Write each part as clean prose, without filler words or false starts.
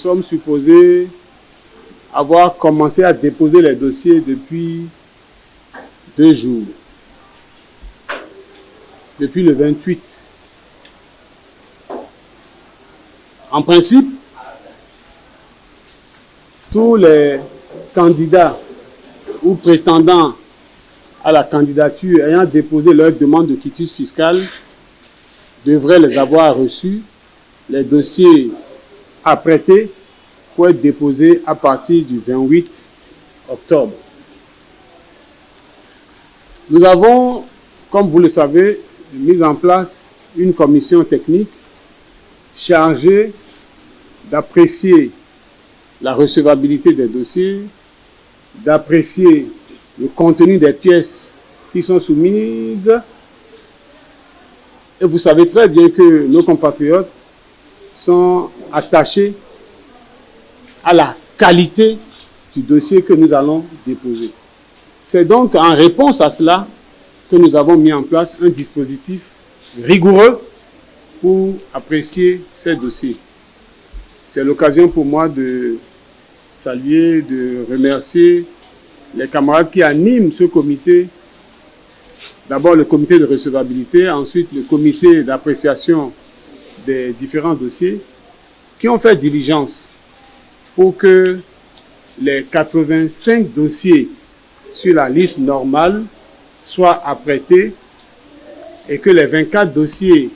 sommes supposés avoir commencé à déposer les dossiers depuis 2 jours. Depuis le 28. En principe, tous les candidats ou prétendants à la candidature ayant déposé leur demande de quitus fiscal devraient les avoir reçus. Les dossiers apprêtés pour être déposés à partir du 28 octobre. Nous avons, comme vous le savez, mis en place une commission technique chargée d'apprécier la recevabilité des dossiers, d'apprécier le contenu des pièces qui sont soumises. Et vous savez très bien que nos compatriotes sont attachés à la qualité du dossier que nous allons déposer. C'est donc en réponse à cela que nous avons mis en place un dispositif rigoureux pour apprécier ces dossiers. C'est l'occasion pour moi de saluer, de remercier les camarades qui animent ce comité. D'abord le comité de recevabilité, ensuite le comité d'appréciation des différents dossiers, qui ont fait diligence pour que les 85 dossiers sur la liste normale soient apprêtés et que les 24 dossiers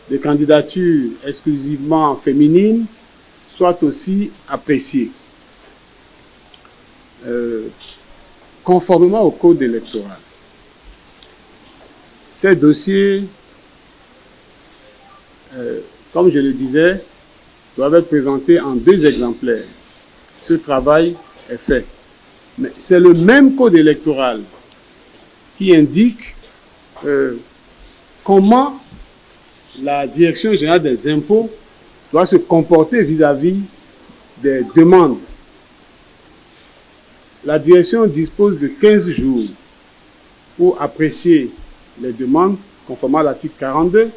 de candidature exclusivement féminines soient aussi appréciés. Conformément au code électoral, ces dossiers, comme je le disais, doivent être présentés en 2 exemplaires. Ce travail est fait. Mais c'est le même code électoral qui indique comment la Direction générale des impôts doit se comporter vis-à-vis des demandes. La direction dispose de 15 jours pour apprécier les demandes conformément à l'article 42,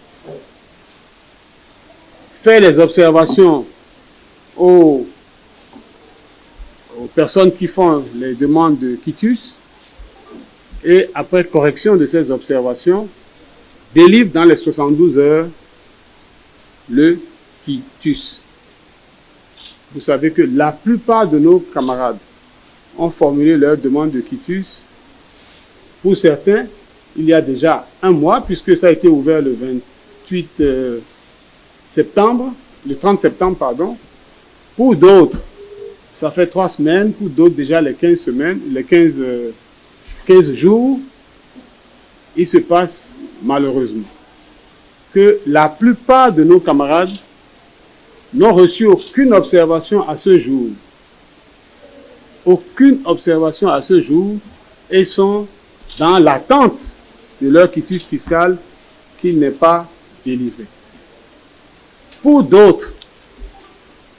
faire les observations aux personnes qui font les demandes de quitus et après correction de ces observations, délivre dans les 72 heures le quitus. Vous savez que la plupart de nos camarades ont formulé leur demande de quitus. Pour certains, il y a déjà 1 mois, puisque ça a été ouvert le 28 septembre, le 30 septembre, pardon. Pour d'autres, ça fait 3 semaines, pour d'autres déjà les 15 semaines, les 15 jours. Il se passe malheureusement que la plupart de nos camarades n'ont reçu aucune observation à ce jour. Aucune observation à ce jour et sont dans l'attente de leur quitus fiscal qui n'est pas délivré. Pour d'autres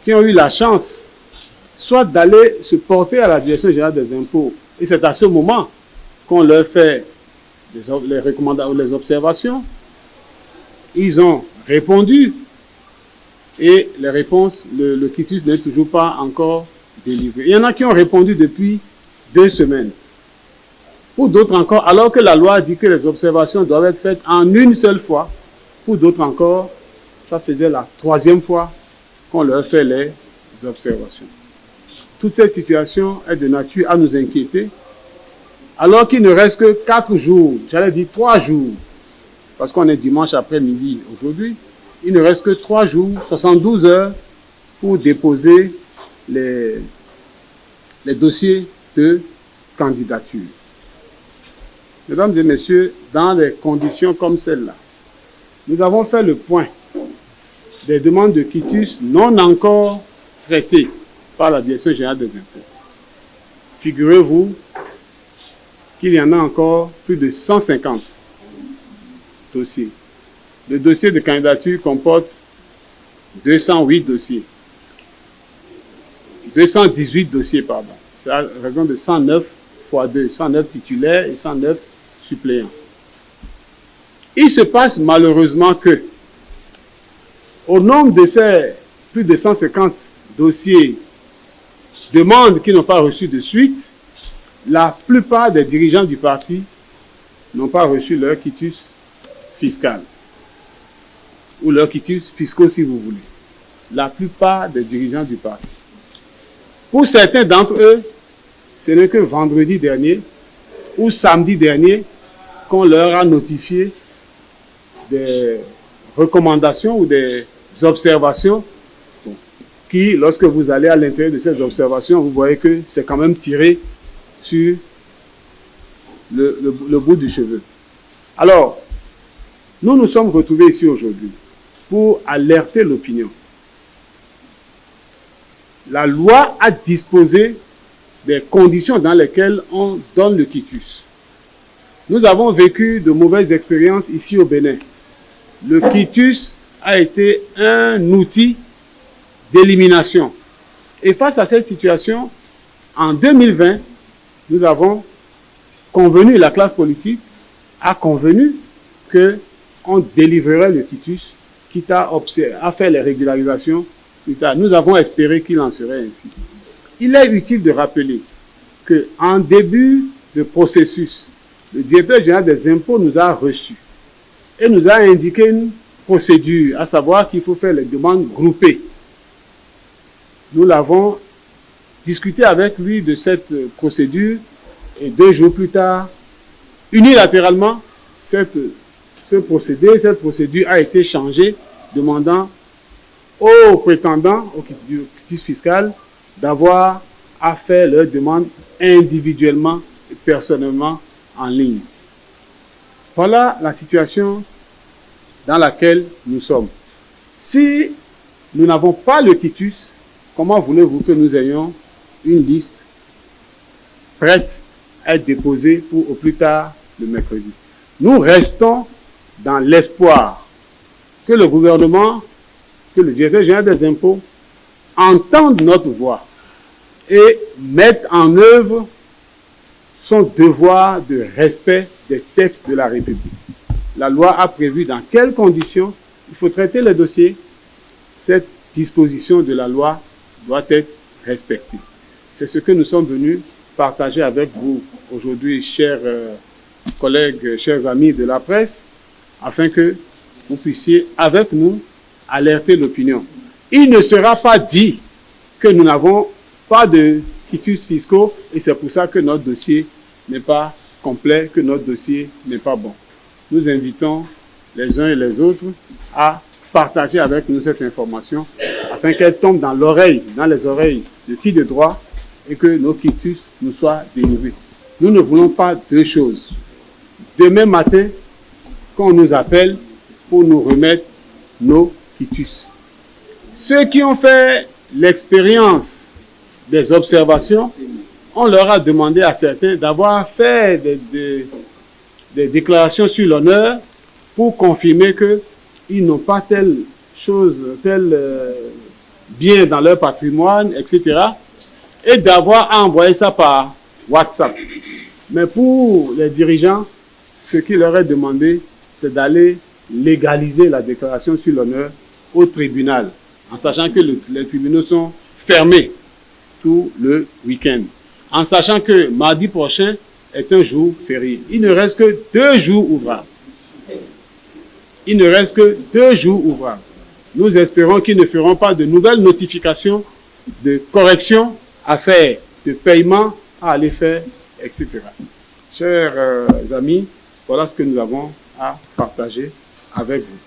qui ont eu la chance soit d'aller se porter à la Direction générale des impôts, et c'est à ce moment qu'on leur fait les recommandations, les observations, ils ont répondu et les réponses, le quitus n'est toujours pas encore délivré. Il y en a qui ont répondu depuis 2 semaines. Pour d'autres encore, alors que la loi dit que les observations doivent être faites en une seule fois, pour d'autres encore, ça faisait la 3e fois qu'on leur fait les observations. Toute cette situation est de nature à nous inquiéter, alors qu'il ne reste que 4 jours, j'allais dire 3 jours, parce qu'on est dimanche après-midi aujourd'hui, il ne reste que 3 jours, 72 heures pour déposer les dossiers de candidature. Mesdames et messieurs, dans des conditions comme celle-là, nous avons fait le point des demandes de quitus non encore traitées par la Direction générale des impôts. Figurez-vous qu'il y en a encore plus de 150 dossiers. Le dossier de candidature comporte 208 dossiers. 218 dossiers, pardon. C'est à raison de 109 x 2, 109 titulaires et 109 suppléants. Il se passe malheureusement que, au nombre de ces plus de 150 dossiers, demandes qui n'ont pas reçu de suite, la plupart des dirigeants du parti n'ont pas reçu leur quitus fiscal. Ou leurs quitus fiscaux si vous voulez. La plupart des dirigeants du parti. Pour certains d'entre eux, ce n'est que vendredi dernier ou samedi dernier qu'on leur a notifié des recommandations ou des observations qui, lorsque vous allez à l'intérieur de ces observations, vous voyez que c'est quand même tiré sur le bout du cheveu. Alors, nous nous sommes retrouvés ici aujourd'hui pour alerter l'opinion. La loi a disposé des conditions dans lesquelles on donne le quitus. Nous avons vécu de mauvaises expériences ici au Bénin. Le quitus a été un outil d'élimination. Et face à cette situation, en 2020, nous avons convenu, la classe politique a convenu qu'on délivrerait le quitus, quitte à faire les régularisations plus tard. Nous avons espéré qu'il en serait ainsi. Il est utile de rappeler qu'en début de processus, le directeur général des impôts nous a reçus et nous a indiqué une procédure, à savoir qu'il faut faire les demandes groupées. Nous l'avons discuté avec lui de cette procédure et 2 jours plus tard, unilatéralement, cette procédure a été changée, demandant aux prétendants au quitus fiscal d'avoir à faire leurs demandes individuellement et personnellement en ligne. Voilà la situation dans laquelle nous sommes. Si nous n'avons pas le quitus, comment voulez-vous que nous ayons une liste prête à être déposée pour au plus tard le mercredi? Nous restons dans l'espoir que le gouvernement, que le directeur général des impôts entende notre voix et mette en œuvre son devoir de respect des textes de la République. La loi a prévu dans quelles conditions il faut traiter le dossier. Cette disposition de la loi doit être respectée. C'est ce que nous sommes venus partager avec vous aujourd'hui, chers collègues, chers amis de la presse, afin que vous puissiez, avec nous, alerter l'opinion. Il ne sera pas dit que nous n'avons pas de quitus fiscaux et c'est pour ça que notre dossier n'est pas complet, que notre dossier n'est pas bon. Nous invitons les uns et les autres à partager avec nous cette information afin qu'elle tombe dans les oreilles de qui de droit et que nos quitus nous soient délivrés. Nous ne voulons pas 2 choses. Demain matin, qu'on nous appelle pour nous remettre nos quitus. Ceux qui ont fait l'expérience des observations, on leur a demandé à certains d'avoir fait des déclarations sur l'honneur pour confirmer qu'ils n'ont pas telle chose, tel bien dans leur patrimoine, etc. Et d'avoir envoyé ça par WhatsApp. Mais pour les dirigeants, ce qui leur est demandé, c'est d'aller légaliser la déclaration sur l'honneur au tribunal, en sachant que les tribunaux sont fermés tout le week-end, en sachant que mardi prochain est un jour férié. Il ne reste que 2 jours ouvrables. Il ne reste que 2 jours ouvrables. Nous espérons qu'ils ne feront pas de nouvelles notifications de correction à faire, de paiement à aller faire, etc. Chers amis, voilà ce que nous avons à partager avec vous.